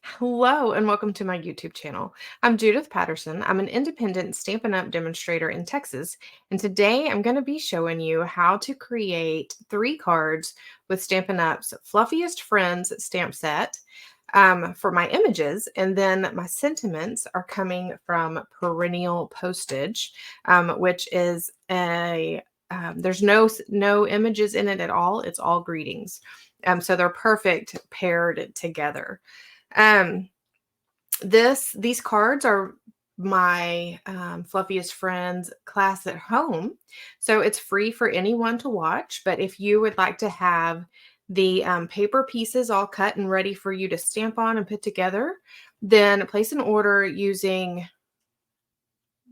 Hello and welcome to my YouTube channel. I'm Judith Patterson. I'm an independent Stampin' Up! Demonstrator in Texas, and today I'm going to be showing you how to create 3 cards with Stampin' Up's Fluffiest Friends stamp set for my images, and then my sentiments are coming from Perennial Postage, which is there's no images in it at all. It's all greetings, so they're perfect paired together. Um, these cards are my Fluffiest Friends class at home. So it's free for anyone to watch. But if you would like to have the paper pieces all cut and ready for you to stamp on and put together, then place an order using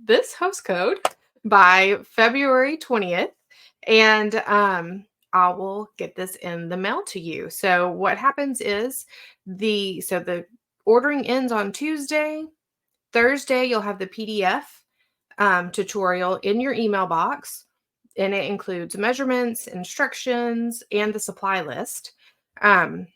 this host code by February 20th. And I will get this in the mail to you. So what happens is the ordering ends on Tuesday. Thursday, you'll have the PDF tutorial in your email box, and it includes measurements, instructions, and the supply list. And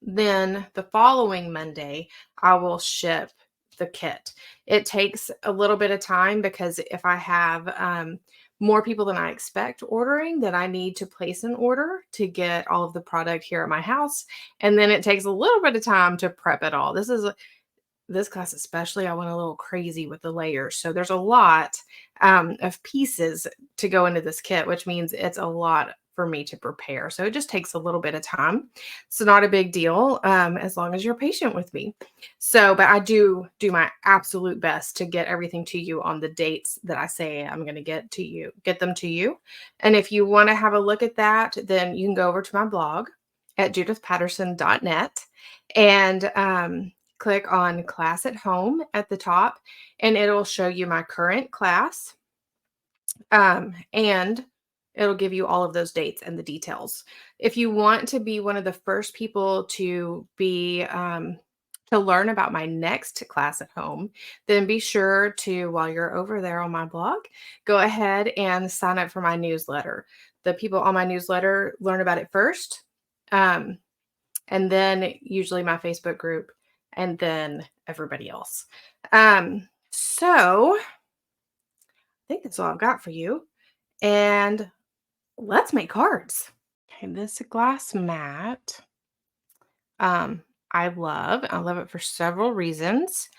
then the following Monday, I will ship the kit. It takes a little bit of time because if I have more people than I expect ordering, then I need to place an order to get all of the product here at my house. And then it takes a little bit of time to prep it all. This class especially, I went a little crazy with the layers. So there's a lot of pieces to go into this kit, which means it's a lot for me to prepare. So it just takes a little bit of time. It's not a big deal as long as you're patient with me. So, but I do my absolute best to get everything to you on the dates that I say I'm going to get them to you. And if you want to have a look at that, then you can go over to my blog at judithpatterson.net and click on class at home at the top, and it'll show you my current class. And it'll give you all of those dates and the details. If you want to be one of the first people to learn about my next class at home, then be sure to, while you're over there on my blog, go ahead and sign up for my newsletter. The people on my newsletter learn about it first, and then usually my Facebook group, and then everybody else. So I think that's all I've got for you. And let's make cards. Okay, this glass mat. I love it for several reasons.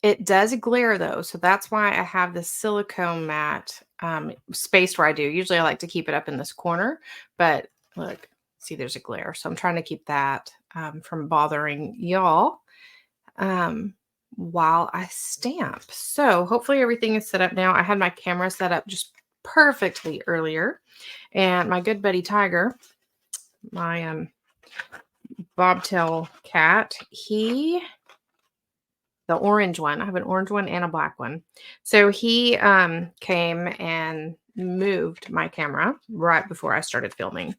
It does glare though, so that's why I have the silicone mat spaced where I do. Usually I like to keep it up in this corner, but look, see there's a glare. So I'm trying to keep that from bothering y'all while I stamp. So hopefully everything is set up now. I had my camera set up just perfectly earlier, and my good buddy Tiger, my bobtail cat, the orange one, I have an orange one and a black one. So he came and moved my camera right before I started filming.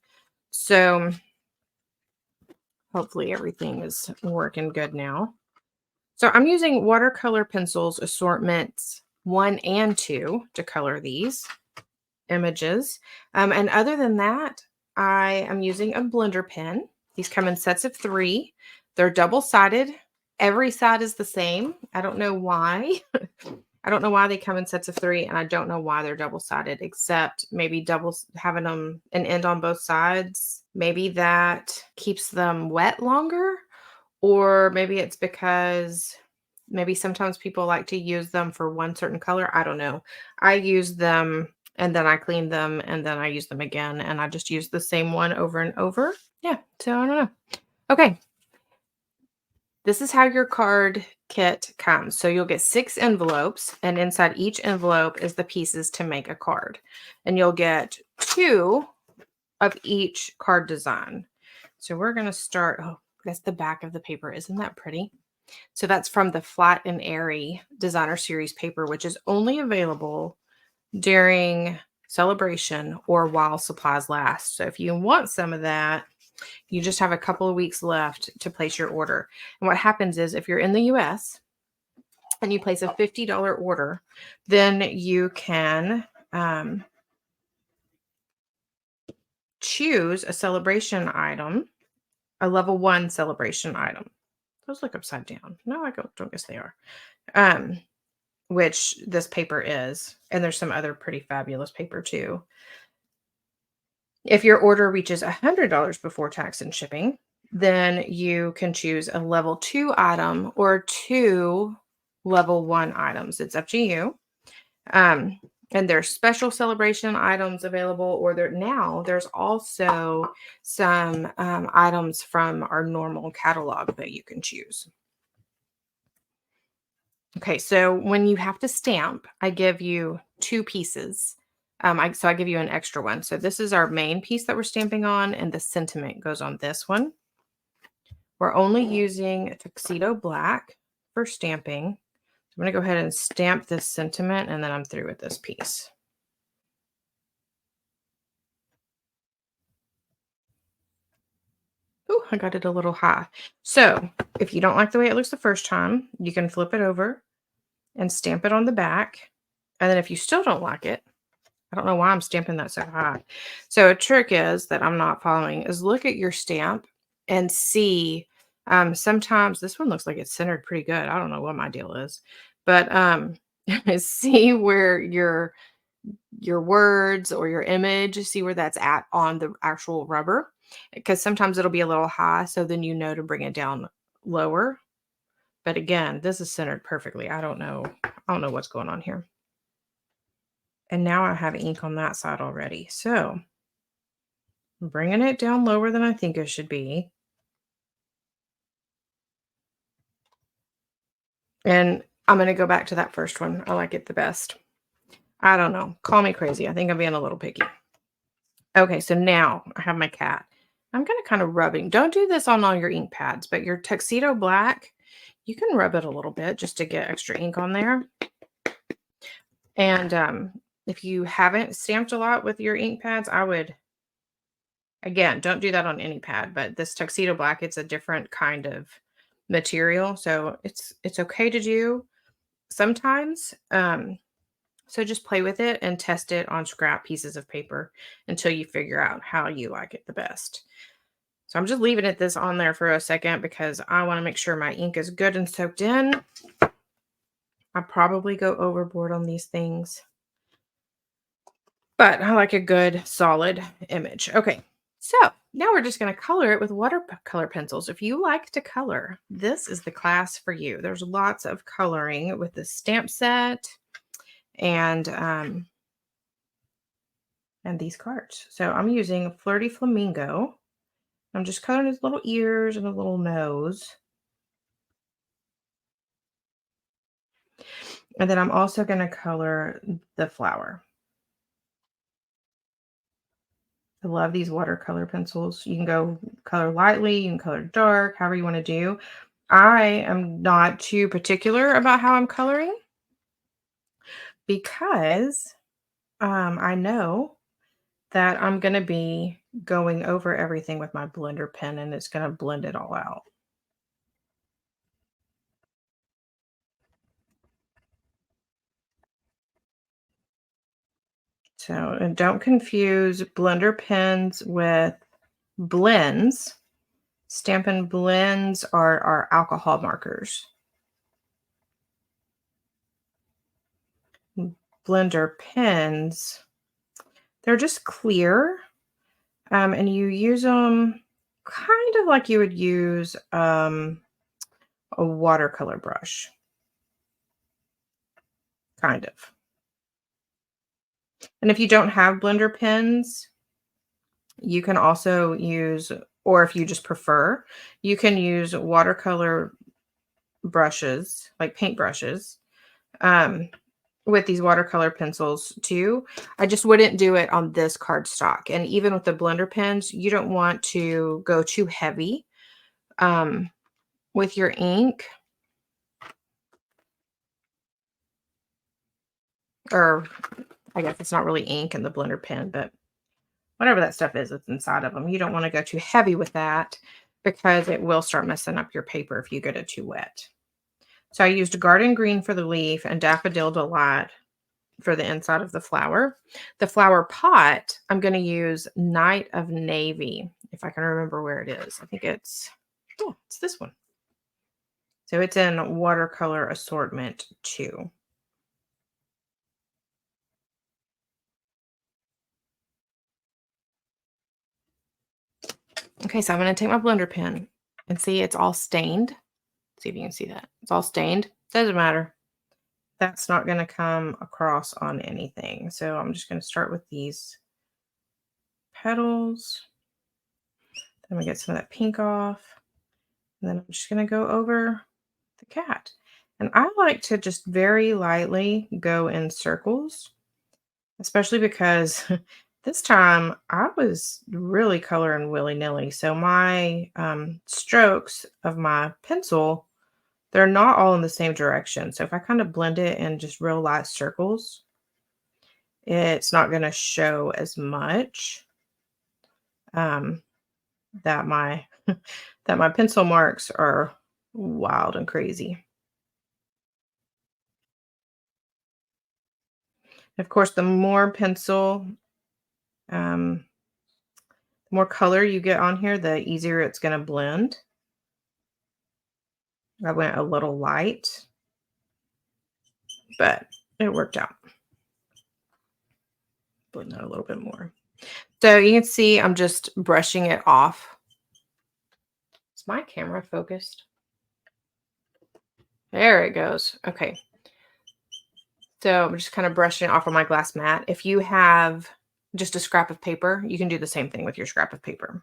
So hopefully everything is working good now. So I'm using watercolor pencils assortments 1 and 2 to color these images. And other than that, I am using a blender pen. These come in sets of 3. They're double-sided. Every side is the same. I don't know why. I don't know why they come in sets of 3, and I don't know why they're double-sided, except maybe having them an end on both sides. Maybe that keeps them wet longer, or maybe it's because maybe sometimes people like to use them for one certain color. I don't know. I use them and then I clean them and then I use them again, and I just use the same one over and over. Yeah, so I don't know. Okay. This is how your card kit comes. So you'll get 6 envelopes, and inside each envelope is the pieces to make a card. And you'll get 2 of each card design. So we're going to start, oh, that's the back of the paper. Isn't that pretty? So that's from the Flat and Airy Designer Series paper, which is only available during celebration or while supplies last. So if you want some of that, you just have a couple of weeks left to place your order. And what happens is if you're in the US and you place a $50 order, then you can choose a celebration item a level 1 celebration item. Those look upside down. No, I don't guess they are. Um, which this paper is. And there's some other pretty fabulous paper too. If your order reaches $100 before tax and shipping, then you can choose a level 2 item or 2 level 1 items. It's up to you. And there's special celebration items available, or there's also some items from our normal catalog that you can choose. Okay, so when you have to stamp, I give you 2 pieces. So I give you an extra one. So this is our main piece that we're stamping on, and the sentiment goes on this one. We're only using tuxedo black for stamping. So I'm going to go ahead and stamp this sentiment, and then I'm through with this piece. Ooh, I got it a little high. So if you don't like the way it looks the first time, you can flip it over and stamp it on the back. And then if you still don't like it, I don't know why I'm stamping that so high. So a trick is that I'm not following is look at your stamp and see. Sometimes this one looks like it's centered pretty good. I don't know what my deal is, but see where your words or your image, see where that's at on the actual rubber, because sometimes it'll be a little high. So then you know to bring it down lower. But again, this is centered perfectly. I don't know what's going on here. And now I have ink on that side already. So I'm bringing it down lower than I think it should be. And I'm going to go back to that first one. I like it the best. I don't know. Call me crazy. I think I'm being a little picky. Okay, so now I have my cat. I'm going to kind of rubbing. Don't do this on all your ink pads, but your tuxedo black, you can rub it a little bit just to get extra ink on there. And if you haven't stamped a lot with your ink pads, I would, again, don't do that on any pad, but this tuxedo black, it's a different kind of material. So it's okay to do sometimes. So just play with it and test it on scrap pieces of paper until you figure out how you like it the best. So I'm just leaving this on there for a second because I want to make sure my ink is good and soaked in. I probably go overboard on these things, but I like a good solid image. Okay, so now we're just going to color it with watercolor pencils. If you like to color, this is the class for you. There's lots of coloring with the stamp set and these cards. So I'm using Flirty Flamingo. I'm just coloring his little ears and a little nose. And then I'm also going to color the flower. I love these watercolor pencils. You can go color lightly, you can color dark, however you want to do. I am not too particular about how I'm coloring because I know that I'm going to be going over everything with my blender pen and it's going to blend it all out. So, and don't confuse blender pens with blends. Stampin' blends are our alcohol markers. Blender pens, they're just clear, and you use them kind of like you would use a watercolor brush, kind of. And if you don't have blender pens, you can also use, or if you just prefer, you can use watercolor brushes, like paint brushes, with these watercolor pencils too. I just wouldn't do it on this cardstock. And even with the blender pens, you don't want to go too heavy with your ink. Or I guess it's not really ink in the blender pen, but whatever that stuff is that's inside of them. You don't want to go too heavy with that because it will start messing up your paper if you get it too wet. So I used garden green for the leaf and daffodil delight for the inside of the flower. The flower pot, I'm going to use Night of Navy, if I can remember where it is. I think it's this one. So it's in watercolor assortment 2. Okay, so I'm going to take my blender pen and see it's all stained. See if you can see that. It's all stained. Doesn't matter. That's not going to come across on anything. So I'm just going to start with these petals. Then we get some of that pink off. And then I'm just going to go over the cat. And I like to just very lightly go in circles, especially because this time I was really coloring willy-nilly. So my strokes of my pencil, they're not all in the same direction. So if I kind of blend it in just real light circles, it's not going to show as much that my that my pencil marks are wild and crazy. Of course, the more pencil, the more color you get on here, the easier it's going to blend. I went a little light, but it worked out. Blend that a little bit more. So you can see I'm just brushing it off. Is my camera focused? There it goes. Okay. So I'm just kind of brushing it off on my glass mat. If you have just a scrap of paper, you can do the same thing with your scrap of paper.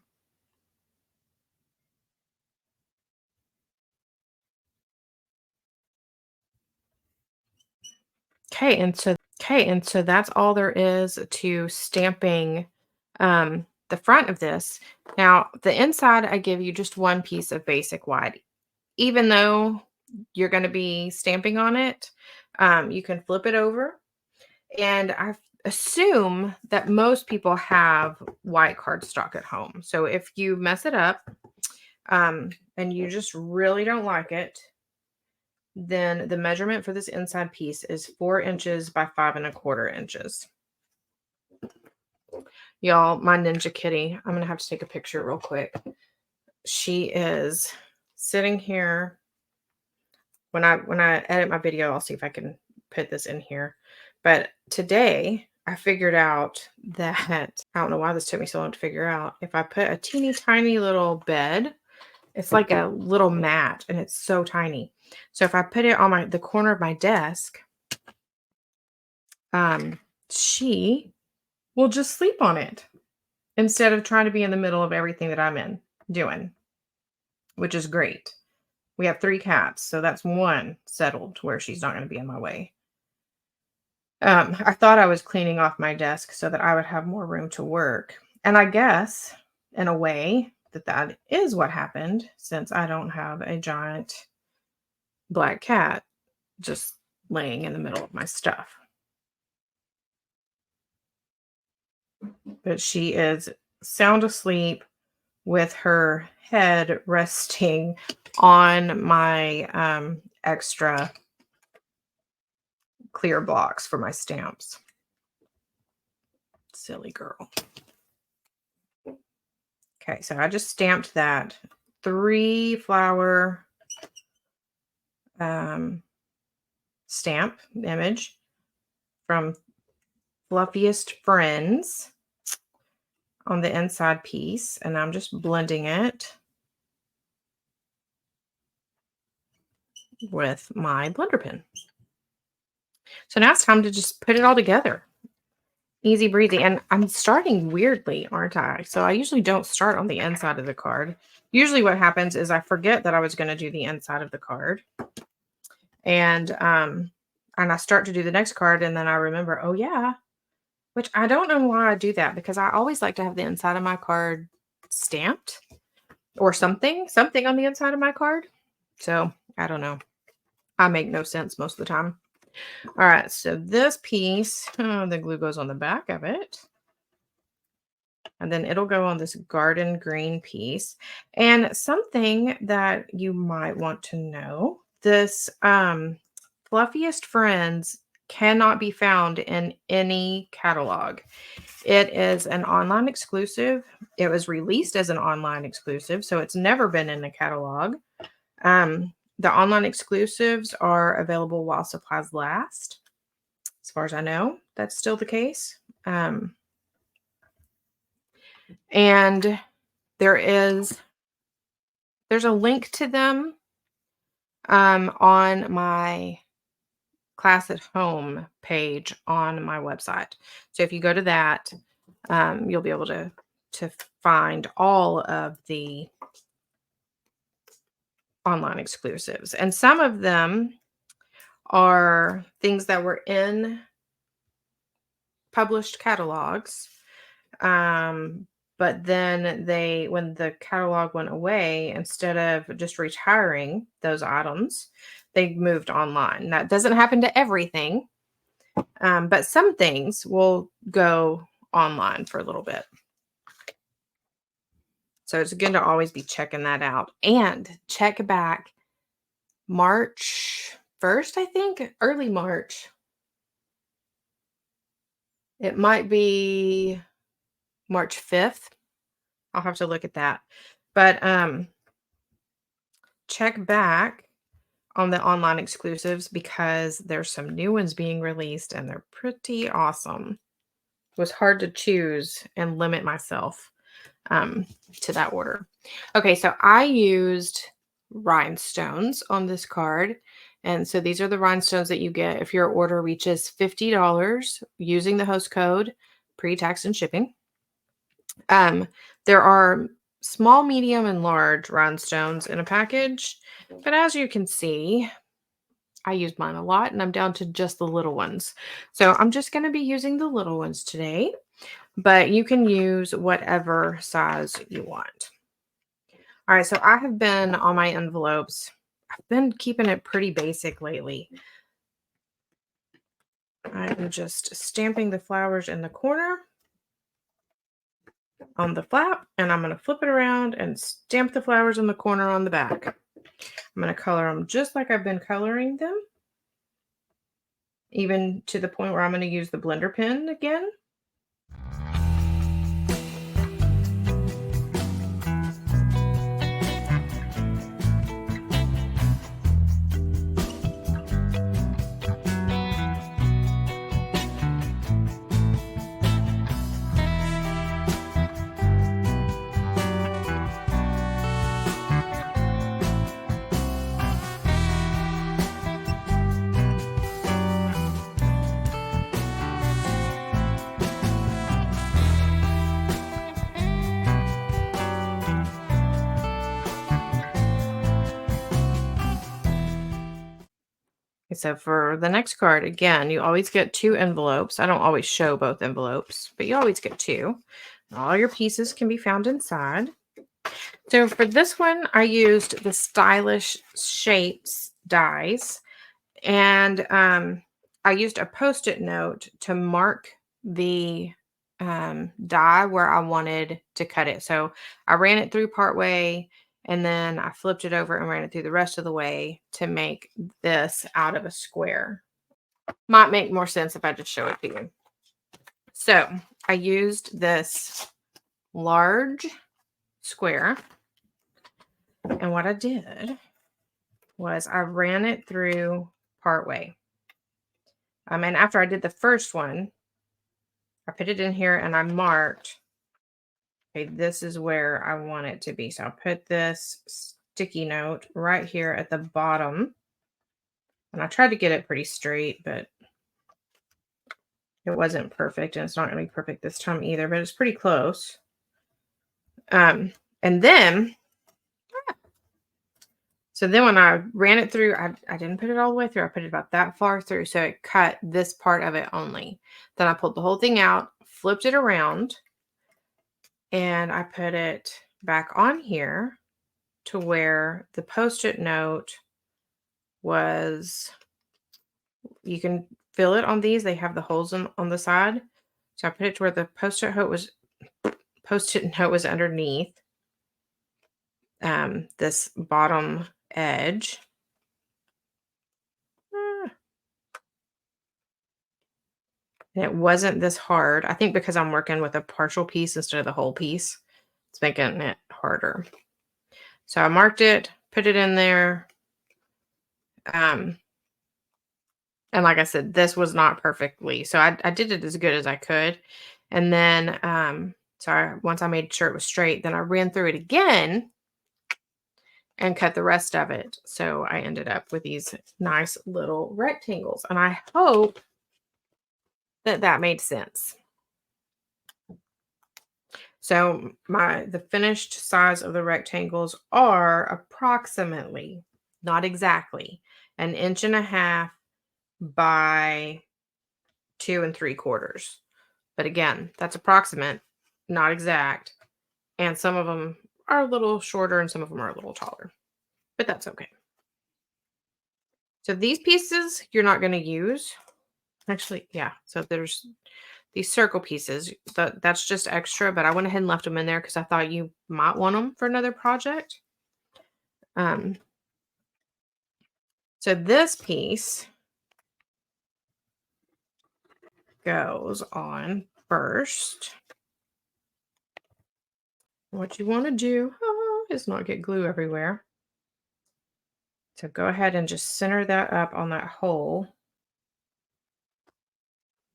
Okay, and so that's all there is to stamping the front of this. Now, the inside, I give you just one piece of basic white. Even though you're going to be stamping on it, you can flip it over. And I assume that most people have white cardstock at home. So if you mess it up and you just really don't like it, then the measurement for this inside piece is 4 inches by 5¼ inches. Y'all, my Ninja Kitty, I'm going to have to take a picture real quick. She is sitting here. When I edit my video, I'll see if I can put this in here. But today I figured out that, I don't know why this took me so long to figure out. If I put a teeny tiny little bed, it's like a little mat and it's so tiny. So if I put it on the corner of my desk, she will just sleep on it instead of trying to be in the middle of everything that I'm doing, which is great. We have 3 cats, so that's one settled where she's not going to be in my way. I thought I was cleaning off my desk so that I would have more room to work. And I guess, in a way, that is what happened, since I don't have a giant black cat just laying in the middle of my stuff. But she is sound asleep with her head resting on my extra clear blocks for my stamps. Silly girl. Okay, so I just stamped that 3 flower stamp image from Fluffiest Friends on the inside piece, and I'm just blending it with my blender pen. So now it's time to just put it all together. Easy breezy. And I'm starting weirdly, aren't I? So I usually don't start on the inside of the card. Usually what happens is I forget that I was going to do the inside of the card. And I start to do the next card, and then I remember, oh yeah, which I don't know why I do that, because I always like to have the inside of my card stamped or something on the inside of my card. So I don't know. I make no sense most of the time. All right, so this piece, the glue goes on the back of it. And then it'll go on this garden green piece. And something that you might want to know, this Fluffiest Friends cannot be found in any catalog. It is an online exclusive. It was released as an online exclusive, so it's never been in a catalog. The online exclusives are available while supplies last. As far as I know, that's still the case. And there's a link to them on my class at home page on my website. So if you go to that, you'll be able to find all of the online exclusives. And some of them are things that were in published catalogs. But then when the catalog went away, instead of just retiring those items, they moved online. That doesn't happen to everything, but some things will go online for a little bit. So it's good to always be checking that out and check back March 1st, I think, early March. It might be March 5th. I'll have to look at that. But check back on the online exclusives because there's some new ones being released and they're pretty awesome. It was hard to choose and limit myself to that order. Okay, so I used rhinestones on this card. And so these are the rhinestones that you get if your order reaches $50 using the host code, pre-tax and shipping. There are small, medium, and large rhinestones in a package, but as you can see, I use mine a lot and I'm down to just the little ones. So I'm just going to be using the little ones today, but you can use whatever size you want. All right, so I have been on my envelopes. I've been keeping it pretty basic lately. I'm just stamping the flowers in the corner on the flap, and I'm going to flip it around and stamp the flowers in the corner on the back. I'm going to color them just like I've been coloring them, even to the point where I'm going to use the blender pen again. So for the next card, again, you always get 2 envelopes. I don't always show both envelopes, but you always get 2. All your pieces can be found inside. So for this one, I used the Stylish Shapes dies, and I used a Post-it note to mark the die where I wanted to cut it. So I ran it through part way, and then I flipped it over and ran it through the rest of the way to make this out of a square. Might make more sense if I just show it to you. So I used this large square, and what I did was I ran it through part way. And after I did the first one, I put it in here and I marked, okay, this is where I want it to be. So I'll put this sticky note right here at the bottom. And I tried to get it pretty straight, but it wasn't perfect. And it's not going to be perfect this time either, but it's pretty close. And then, so then when I ran it through, I didn't put it all the way through. I put it about that far through. So it cut this part of it only. Then I pulled the whole thing out, flipped it around, and I put it back on here to where the Post-it note was. You can fill it on these. They have the holes on the side. So I put it to where the Post-it note was underneath this bottom edge. And it wasn't this hard. I think because I'm working with a partial piece instead of the whole piece, it's making it harder. So I marked it, put it in there. And like I said, this was not perfectly. So I did it as good as I could. And then, once I made sure it was straight, then I ran through it again and cut the rest of it. So I ended up with these nice little rectangles. And I hope that that made sense. So the finished size of the rectangles are approximately, not exactly, 1.5 inches by 2 3/4. But again, that's approximate, not exact. And some of them are a little shorter and some of them are a little taller, but that's okay. So these pieces you're not going to use. Actually, yeah. So there's these circle pieces. That's just extra, but I went ahead and left them in there because I thought you might want them for another project. So this piece goes on first. What you want to do is not get glue everywhere. So go ahead and just center that up on that hole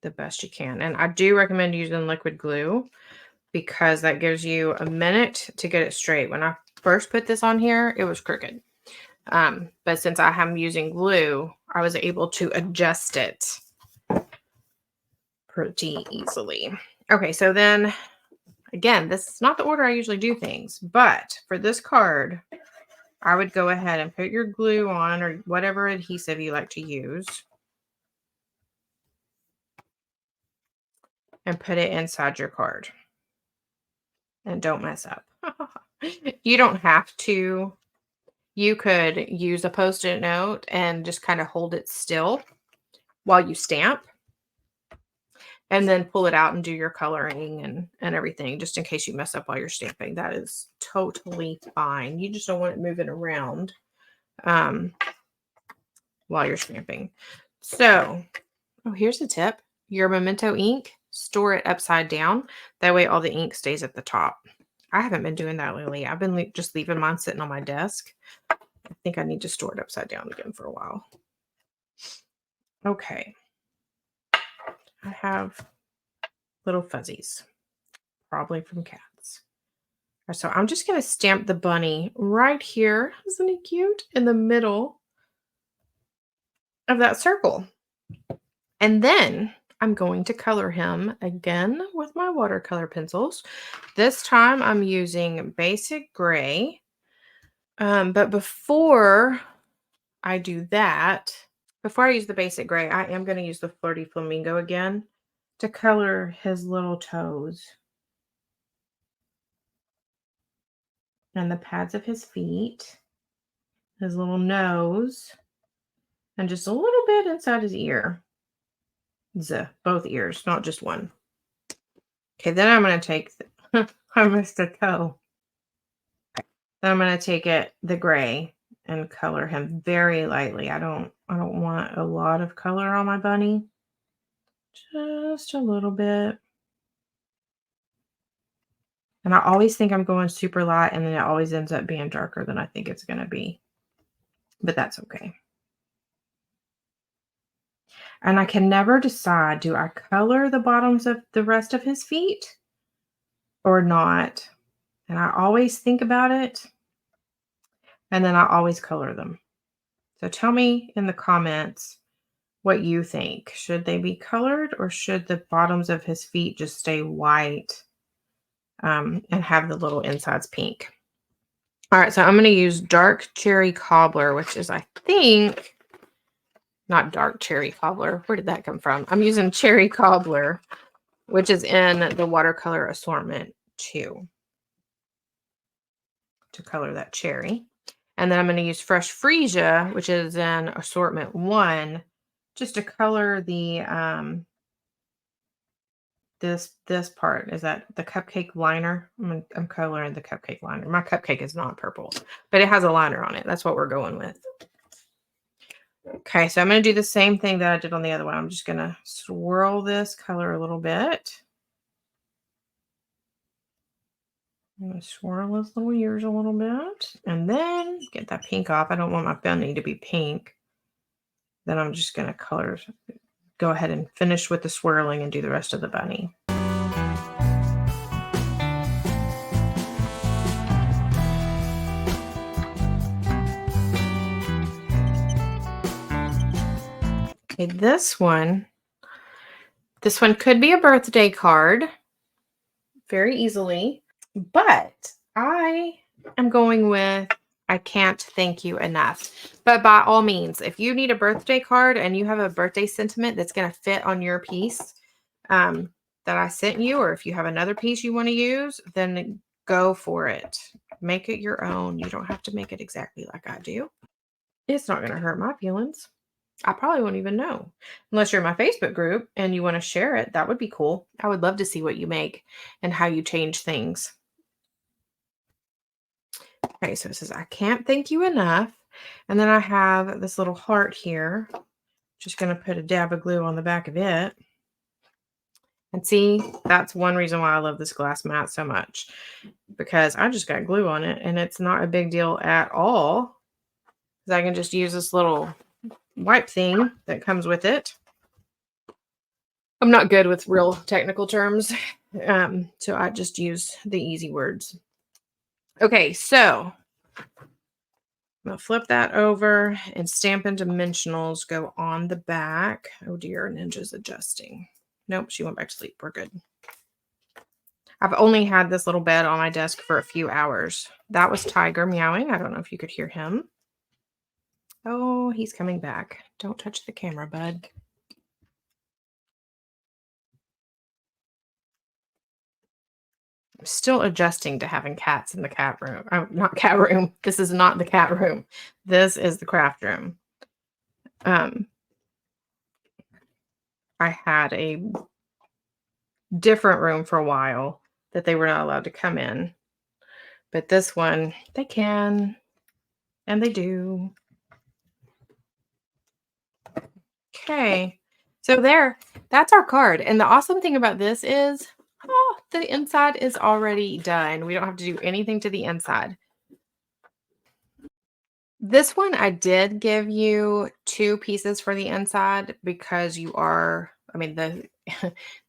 the best you can. And I do recommend using liquid glue because that gives you a minute to get it straight. When I first put this on here, it was crooked. But since I am using glue, I was able to adjust it pretty easily. Okay, so then again, this is not the order I usually do things, but for this card, I would go ahead and put your glue on or whatever adhesive you like to use and put it inside your card. And don't mess up. You don't have to. You could use a Post-it note and just kind of hold it still while you stamp. And then pull it out and do your coloring and everything, just in case you mess up while you're stamping. That is totally fine. You just don't want it moving around while you're stamping. So, here's a tip. Your memento ink, store it upside down. That way all the ink stays at the top. I haven't been doing that lately. I've been just leaving mine sitting on my desk. I think I need to store it upside down again for a while. Okay. I have little fuzzies, probably from cats. So I'm just going to stamp the bunny right here. Isn't he cute? In the middle of that circle. And then I'm going to color him again with my watercolor pencils. This time I'm using basic gray. But before I do that, before I use the basic gray, I am going to use the Flirty Flamingo again to color his little toes and the pads of his feet, his little nose, and just a little bit inside his ear. Both ears, not just one. Okay, then I'm going to take, I missed a toe. Then I'm going to take the gray and color him very lightly. I don't want a lot of color on my bunny. Just a little bit. And I always think I'm going super light, and then it always ends up being darker than I think it's going to be. But that's okay. And I can never decide, do I color the bottoms of the rest of his feet or not? And I always think about it, and then I always color them. So tell me in the comments what you think. Should they be colored, or should the bottoms of his feet just stay white and have the little insides pink? All right, so I'm going to use dark cherry cobbler, which is, I think, not dark cherry cobbler. Where did that come from? I'm using cherry cobbler, which is in the watercolor assortment 2 to color that cherry. And then I'm going to use fresh freesia, which is in assortment 1, just to color the this part. Is that the cupcake liner? I'm coloring the cupcake liner. My cupcake is not purple, but it has a liner on it. That's what we're going with. Okay, so I'm going to do the same thing that I did on the other one. I'm just going to swirl this color a little bit. I'm going to swirl his little ears a little bit and then get that pink off. I don't want my bunny to be pink. Then I'm just going to go ahead and finish with the swirling and do the rest of the bunny. Okay, this one could be a birthday card very easily, but I am going with I can't thank you enough. But by all means, if you need a birthday card and you have a birthday sentiment that's going to fit on your piece that I sent you, or if you have another piece you want to use, then go for it. Make it your own. You don't have to make it exactly like I do. It's not going to hurt my feelings. I probably won't even know unless you're in my Facebook group and you want to share it. That would be cool. I would love to see what you make and how you change things. Okay, so it says, I can't thank you enough. And then I have this little heart here. Just going to put a dab of glue on the back of it. And see, that's one reason why I love this glass mat so much, because I just got glue on it and it's not a big deal at all. I can just use this little wipe thing that comes with it. I'm not good with real technical terms, so I just use the easy words. Okay, so I'm going to flip that over and Stampin' Dimensionals go on the back. Oh dear, Ninja's adjusting. Nope, she went back to sleep. We're good. I've only had this little bed on my desk for a few hours. That was Tiger meowing. I don't know if you could hear him. Oh, he's coming back. Don't touch the camera, bud. I'm still adjusting to having cats in the cat room. Not cat room. This is not the cat room. This is the craft room. I had a different room for a while that they were not allowed to come in. But this one, they can. And they do. Okay. So that's our card. And the awesome thing about this is, the inside is already done. We don't have to do anything to the inside. This one, I did give you 2 pieces for the inside because the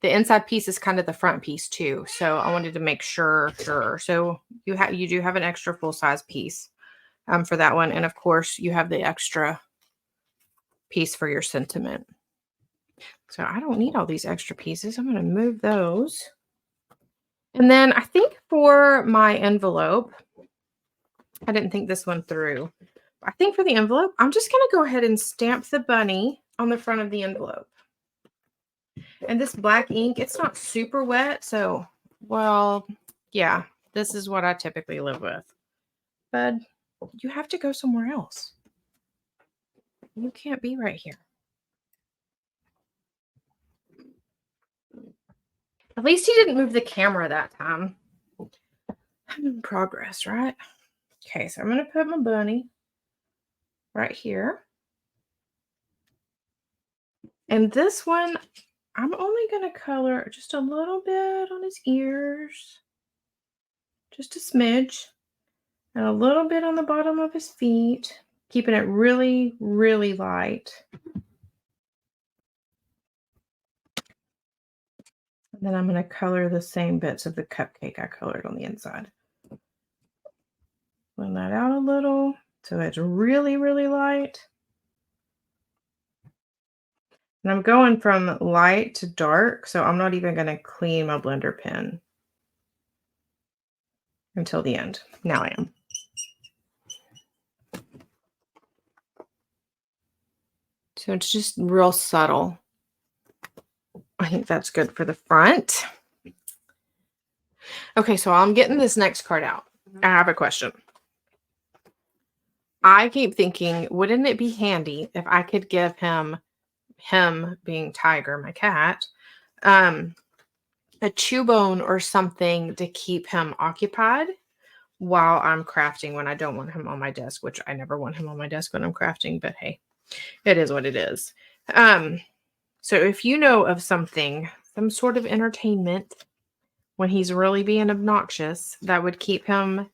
inside piece is kind of the front piece too. So I wanted to make sure. So you do have an extra full-size piece for that one. And of course you have the extra piece for your sentiment. So I don't need all these extra pieces. I'm going to move those. And then I think for my envelope, I didn't think this one through. I think for the envelope, I'm just going to go ahead and stamp the bunny on the front of the envelope. And this black ink, it's not super wet. So, well, yeah, this is what I typically live with. But you have to go somewhere else. You can't be right here. At least he didn't move the camera that time. I'm in progress, right? Okay, so I'm going to put my bunny right here. And this one, I'm only going to color just a little bit on his ears. Just a smidge. And a little bit on the bottom of his feet. Keeping it really, really light. And then I'm going to color the same bits of the cupcake I colored on the inside. Blend that out a little so it's really, really light. And I'm going from light to dark, so I'm not even going to clean my blender pen until the end. Now I am. So it's just real subtle. I think that's good for the front. Okay, so I'm getting this next card out. I have a question. I keep thinking, wouldn't it be handy if I could give him being Tiger, my cat, a chew bone or something to keep him occupied while I'm crafting when I don't want him on my desk, which I never want him on my desk when I'm crafting, but hey, It is what it is. So if you know of something, some sort of entertainment when he's really being obnoxious that would keep him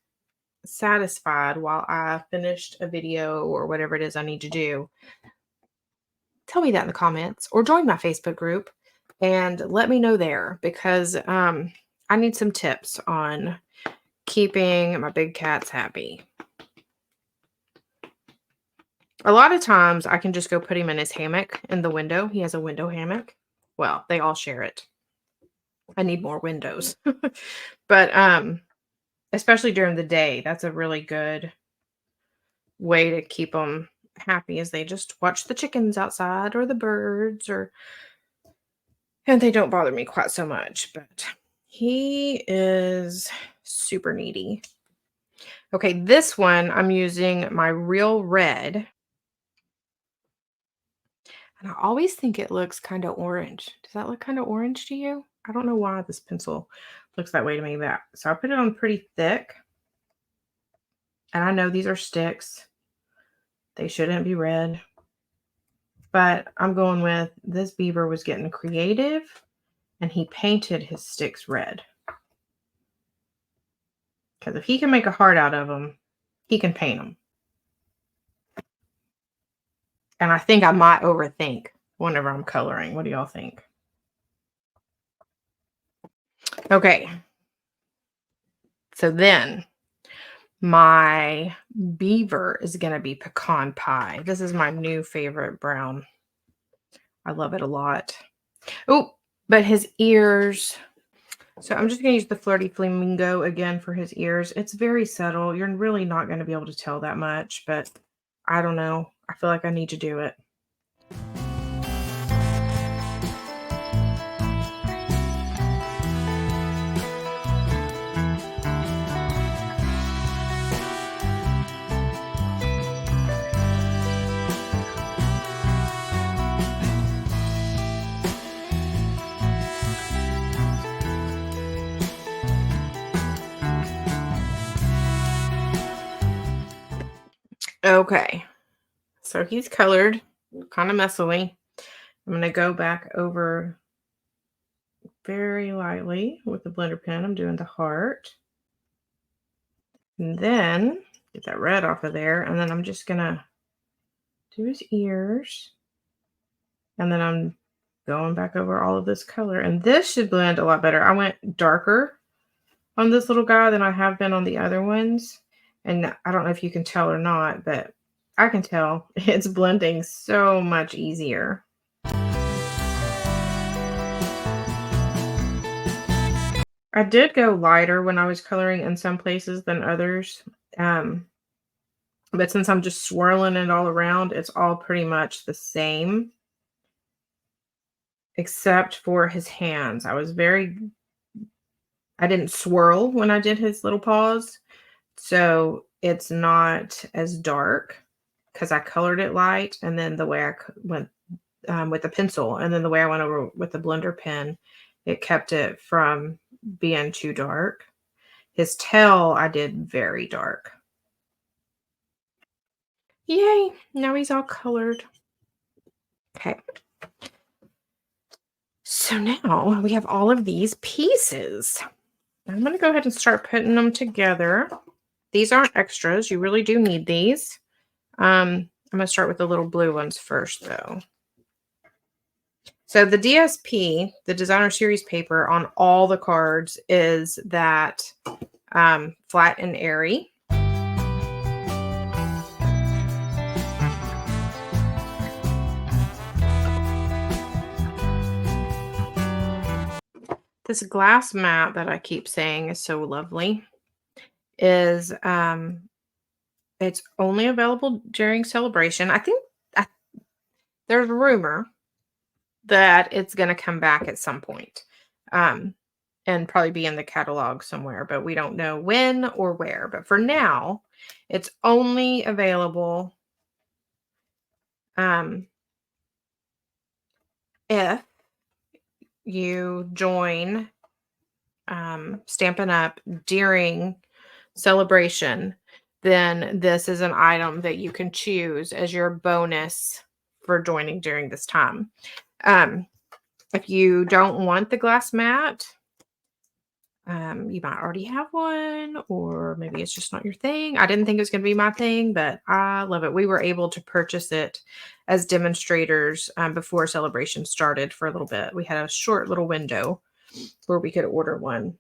satisfied while I finished a video or whatever it is I need to do, tell me that in the comments or join my Facebook group and let me know there because I need some tips on keeping my big cats happy. A lot of times I can just go put him in his hammock in the window. He has a window hammock. Well, they all share it. I need more windows. But especially during the day, that's a really good way to keep them happy as they just watch the chickens outside or the birds and they don't bother me quite so much, but he is super needy. Okay, this one I'm using my Real Red. And I always think it looks kind of orange. Does that look kind of orange to you? I don't know why this pencil looks that way to me. So I put it on pretty thick. And I know these are sticks. They shouldn't be red. But I'm going with this beaver was getting creative and he painted his sticks red. Because if he can make a heart out of them, he can paint them. And I think I might overthink whenever I'm coloring. What do y'all think? Okay. So then my beaver is going to be pecan pie. This is my new favorite brown. I love it a lot. Oh, but his ears. So I'm just going to use the Flirty Flamingo again for his ears. It's very subtle. You're really not going to be able to tell that much, but I don't know. I feel like I need to do it. Okay, so he's colored kind of messily. I'm going to go back over very lightly with the blender pen. I'm doing the heart. And then get that red off of there. And then I'm just going to do his ears. And then I'm going back over all of this color. And this should blend a lot better. I went darker on this little guy than I have been on the other ones. And I don't know if you can tell or not, but I can tell it's blending so much easier. I did go lighter when I was coloring in some places than others. But since I'm just swirling it all around, it's all pretty much the same. Except for his hands. I didn't swirl when I did his little paws. So it's not as dark because I colored it light. And then the way I went with the pencil and then the way I went over with the blender pen, it kept it from being too dark. His tail, I did very dark. Yay, now he's all colored. Okay. So now we have all of these pieces. I'm going to go ahead and start putting them together. These aren't extras. You really do need these. I'm going to start with the little blue ones first, though. So the DSP, the designer series paper on all the cards is that flat and airy. This glass mat that I keep saying is so lovely is it's only available during celebration. I think there's a rumor that it's going to come back at some point and probably be in the catalog somewhere, but we don't know when or where. But for now, it's only available if you join Stampin' Up during celebration. then this is an item that you can choose as your bonus for joining during this time. If you don't want the glass mat, you might already have one, or maybe it's just not your thing. I didn't think it was going to be my thing, but I love it. We were able to purchase it as demonstrators before celebration started for a little bit. We had a short little window where we could order one.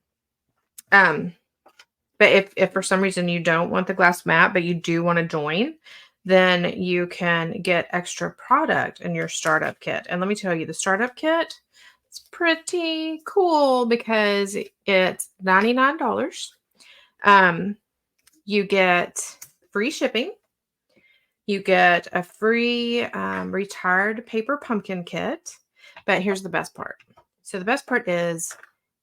But if for some reason you don't want the glass mat, but you do want to join, then you can get extra product in your startup kit. And let me tell you, the startup kit, it's pretty cool because it's $99. You get free shipping. You get a free retired paper pumpkin kit. But here's the best part. So the best part is,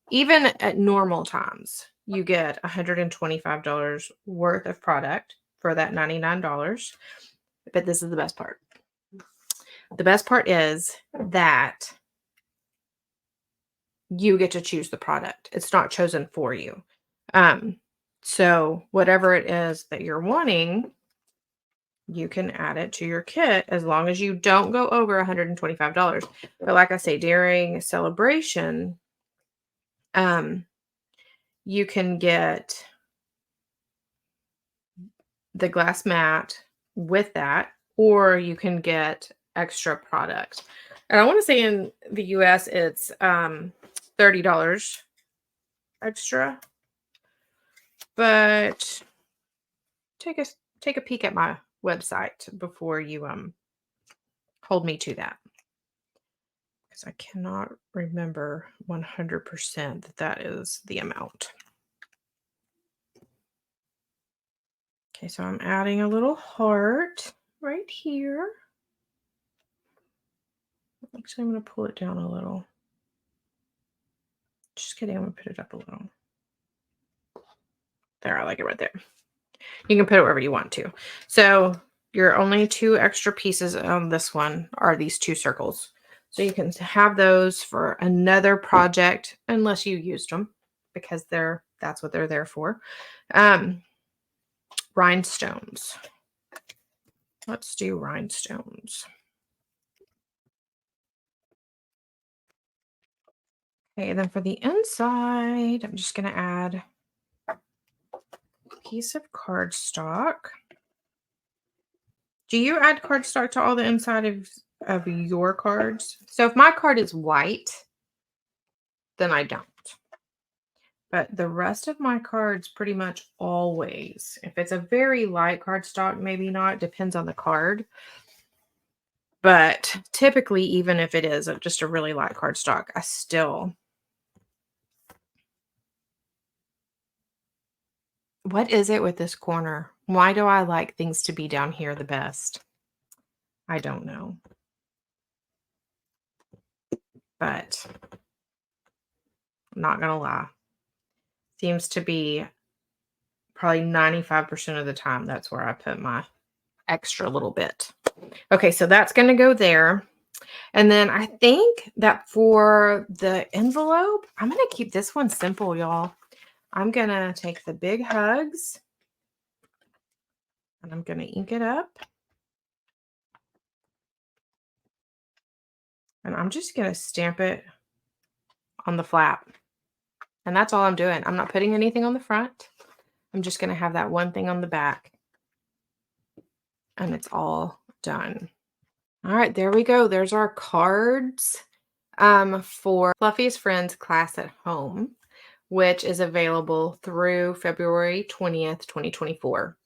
even at normal times, you get $125 worth of product for that $99. But this is the best part. The best part is that you get to choose the product. It's not chosen for you. So whatever it is that you're wanting, you can add it to your kit as long as you don't go over $125. But like I say, during celebration, you can get the glass mat with that, or you can get extra product. And I want to say in the US, it's $30 extra. But take a peek at my website before you hold me to that, because I cannot remember 100% that is the amount. Okay, so I'm adding a little heart right here. Actually, I'm going to pull it down a little. Just kidding, I'm going to put it up a little. There, I like it right there. You can put it wherever you want to. So your only two extra pieces on this one are these two circles. So you can have those for another project unless you used them, because that's what they're there for. Rhinestones. Let's do rhinestones. Okay, then for the inside, I'm just going to add a piece of cardstock. Do you add cardstock to all the inside of your cards? So if my card is white, then I don't. But the rest of my cards pretty much always. If it's a very light cardstock, maybe not. Depends on the card. But typically, even if it is just a really light cardstock, I still... What is it with this corner? Why do I like things to be down here the best? I don't know. But I'm not going to lie. Seems to be probably 95% of the time that's where I put my extra little bit. Okay, so that's going to go there. And then I think that for the envelope, I'm going to keep this one simple, y'all. I'm going to take the big hugs and I'm going to ink it up. And I'm just going to stamp it on the flap. And that's all I'm doing. I'm not putting anything on the front. I'm just going to have that one thing on the back. And it's all done. All right, there we go. There's our cards for Fluffiest Friends Class at Home, which is available through February 20th, 2024.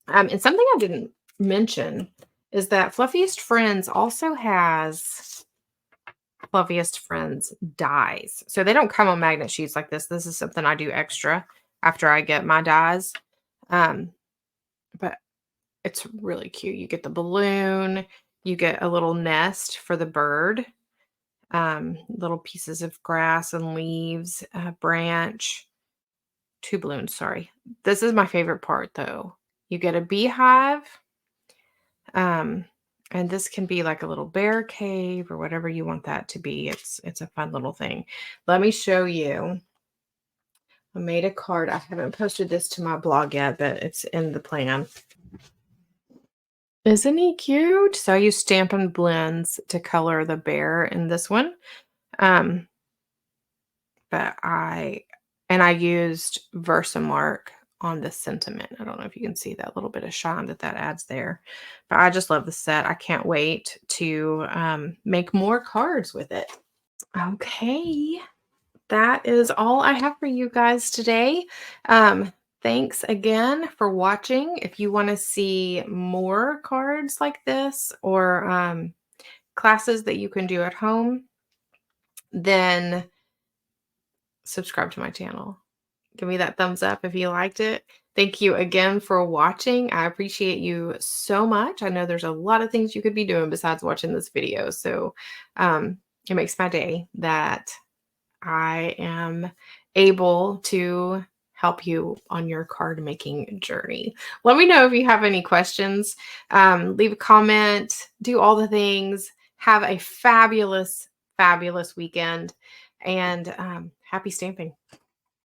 And something I didn't mention is that Fluffiest Friends also has Fluffiest Friends dies. So they don't come on magnet sheets like this. This is something I do extra after I get my dies. But it's really cute. You get the balloon. You get a little nest for the bird. Little pieces of grass and leaves, a branch, two balloons, sorry. This is my favorite part though. You get a beehive. And this can be like a little bear cave or whatever you want that to be. It's a fun little thing. Let me show you I made a card. I haven't posted this to my blog yet, but it's in the plan. Isn't he cute? So I use Stampin' Blends to color the bear in this one. But I used Versamark on the sentiment. I don't know if you can see that little bit of shine that adds there. But I just love the set. I can't wait to make more cards with it. Okay. That is all I have for you guys today. Thanks again for watching. If you want to see more cards like this or classes that you can do at home, then subscribe to my channel. Give me that thumbs up if you liked it. Thank you again for watching. I appreciate you so much. I know there's a lot of things you could be doing besides watching this video. So it makes my day that I am able to help you on your card making journey. Let me know if you have any questions. Leave a comment, do all the things. Have a fabulous, fabulous weekend, and happy stamping.